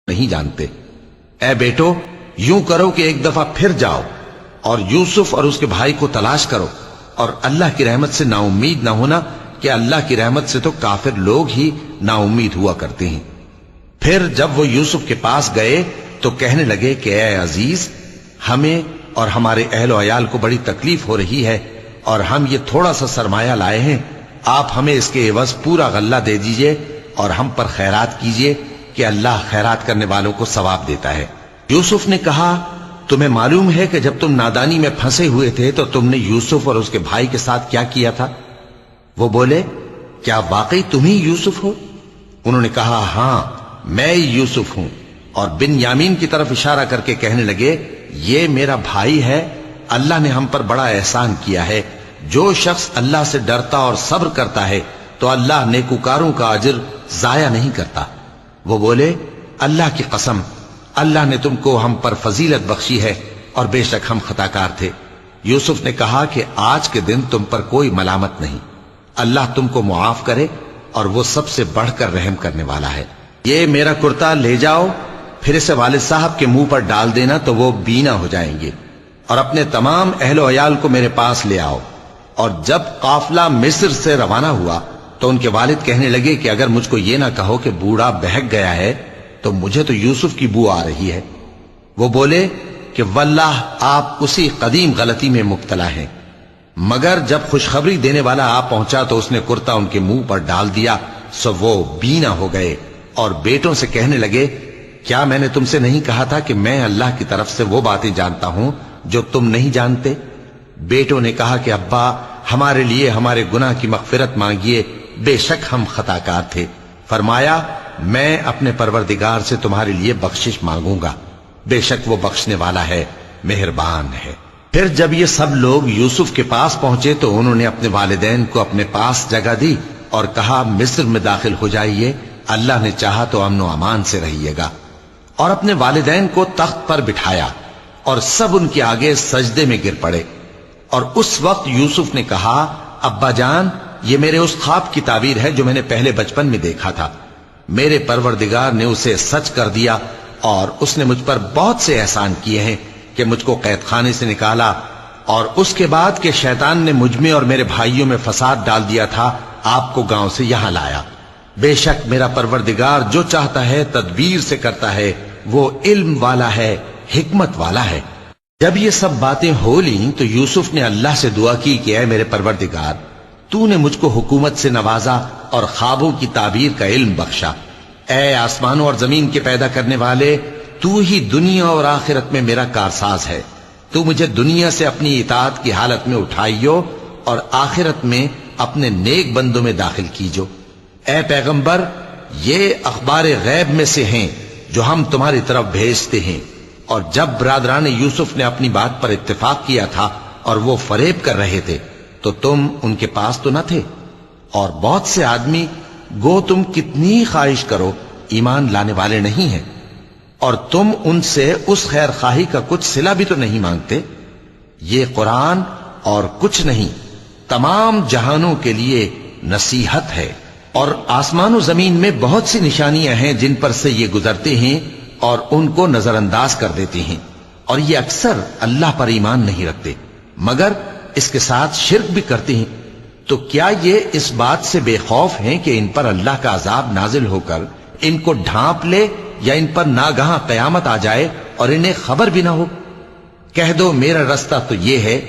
نہیں جانتے۔ اے بیٹو، یوں کرو کہ ایک دفعہ پھر جاؤ اور یوسف اور اس کے بھائی کو تلاش کرو، اور اللہ کی رحمت سے نا امید نہ ہونا کہ اللہ کی رحمت سے تو کافر لوگ ہی نا امید ہوا کرتے ہیں۔ پھر جب وہ یوسف کے پاس گئے تو کہنے لگے کہ اے عزیز، ہمیں اور ہمارے اہل و عیال کو بڑی تکلیف ہو رہی ہے، اور ہم یہ تھوڑا سا سرمایہ لائے ہیں، آپ ہمیں اس کے عوض پورا غلہ دے دیجئے اور ہم پر خیرات کیجئے کہ اللہ خیرات کرنے والوں کو ثواب دیتا ہے۔ یوسف نے کہا، تمہیں معلوم ہے کہ جب تم نادانی میں پھنسے ہوئے تھے تو تم نے یوسف اور اس کے بھائی کے ساتھ کیا کیا تھا؟ وہ بولے، کیا واقعی تم ہی یوسف ہو؟ انہوں نے کہا، ہاں میں یوسف ہوں، اور بن یامین کی طرف اشارہ کر کے کہنے لگے، یہ میرا بھائی ہے، اللہ نے ہم پر بڑا احسان کیا ہے۔ جو شخص اللہ سے ڈرتا اور صبر کرتا ہے تو اللہ نیکوکاروں کا اجر ضائع نہیں کرتا۔ وہ بولے، اللہ کی قسم، اللہ نے تم کو ہم پر فضیلت بخشی ہے، اور بے شک ہم خطا کار تھے۔ یوسف نے کہا کہ آج کے دن تم پر کوئی ملامت نہیں، اللہ تم کو معاف کرے، اور وہ سب سے بڑھ کر رحم کرنے والا ہے۔ یہ میرا کرتا لے جاؤ، پھر اسے والد صاحب کے منہ پر ڈال دینا تو وہ بینا ہو جائیں گے، اور اپنے تمام اہل و عیال کو میرے پاس لے آؤ۔ اور جب قافلہ مصر سے روانہ ہوا تو ان کے والد کہنے لگے کہ اگر مجھ کو یہ نہ کہو کہ بوڑھا بہک گیا ہے تو مجھے تو یوسف کی بو آ رہی ہے۔ وہ بولے کہ واللہ آپ اسی قدیم غلطی میں مبتلا ہیں۔ مگر جب خوشخبری دینے والا آ پہنچا تو اس نے کرتا ان کے منہ پر ڈال دیا، سو وہ بینا ہو گئے، اور بیٹوں سے کہنے لگے، کیا میں نے تم سے نہیں کہا تھا کہ میں اللہ کی طرف سے وہ باتیں جانتا ہوں جو تم نہیں جانتے؟ بیٹوں نے کہا کہ ابا، ہمارے لیے ہمارے گناہ کی مغفرت مانگیے، بے شک ہم خطا کار تھے۔ فرمایا، میں اپنے پروردگار سے تمہارے لیے بخشش مانگوں گا، بے شک وہ بخشنے والا ہے، مہربان ہے۔ پھر جب یہ سب لوگ یوسف کے پاس پہنچے تو انہوں نے اپنے والدین کو اپنے پاس جگہ دی اور کہا، مصر میں داخل ہو جائیے، اللہ نے چاہا تو امن و امان سے رہیے گا۔ اور اپنے والدین کو تخت پر بٹھایا، اور سب ان کے آگے سجدے میں گر پڑے۔ اور اس وقت یوسف نے کہا، ابا جان، یہ میرے اس خواب کی تعبیر ہے جو میں نے پہلے بچپن میں دیکھا تھا۔ میرے پروردگار نے اسے سچ کر دیا، اور اس نے مجھ پر بہت سے احسان کیے ہیں کہ مجھ کو قید خانے سے نکالا، اور اس کے بعد کہ شیطان نے مجھ میں اور میرے بھائیوں میں فساد ڈال دیا تھا، آپ کو گاؤں سے یہاں لایا۔ بے شک میرا پروردگار جو چاہتا ہے تدبیر سے کرتا ہے، وہ علم والا ہے، حکمت والا ہے۔ جب یہ سب باتیں ہو لیں تو یوسف نے اللہ سے دعا کی کہ اے میرے پروردگار، تو نے مجھ کو حکومت سے نوازا اور خوابوں کی تعبیر کا علم بخشا۔ اے آسمانوں اور زمین کے پیدا کرنے والے، تو ہی دنیا اور آخرت میں میرا کارساز ہے۔ تو مجھے دنیا سے اپنی اطاعت کی حالت میں اٹھائیو، اور آخرت میں اپنے نیک بندوں میں داخل کیجو۔ اے پیغمبر، یہ اخبار غیب میں سے ہیں جو ہم تمہاری طرف بھیجتے ہیں۔ اور جب برادران یوسف نے اپنی بات پر اتفاق کیا تھا اور وہ فریب کر رہے تھے تو تم ان کے پاس تو نہ تھے، اور بہت سے آدمی گو تم کتنی خواہش کرو ایمان لانے والے نہیں ہیں، اور تم ان سے اس خیر خواہی کا کچھ صلہ بھی تو نہیں مانگتے۔ یہ قرآن اور کچھ نہیں، تمام جہانوں کے لیے نصیحت ہے، اور آسمان و زمین میں بہت سی نشانیاں ہیں جن پر سے یہ گزرتے ہیں اور ان کو نظر انداز کر دیتے ہیں، اور یہ اکثر اللہ پر ایمان نہیں رکھتے مگر اس کے ساتھ شرک بھی کرتے ہیں۔ تو کیا یہ اس بات سے بے خوف ہیں کہ ان پر اللہ کا عذاب نازل ہو کر ان کو ڈھانپ لے، یا ان پر ناگہاں قیامت آ جائے اور انہیں خبر بھی نہ ہو؟ کہہ دو، میرا رستہ تو یہ ہے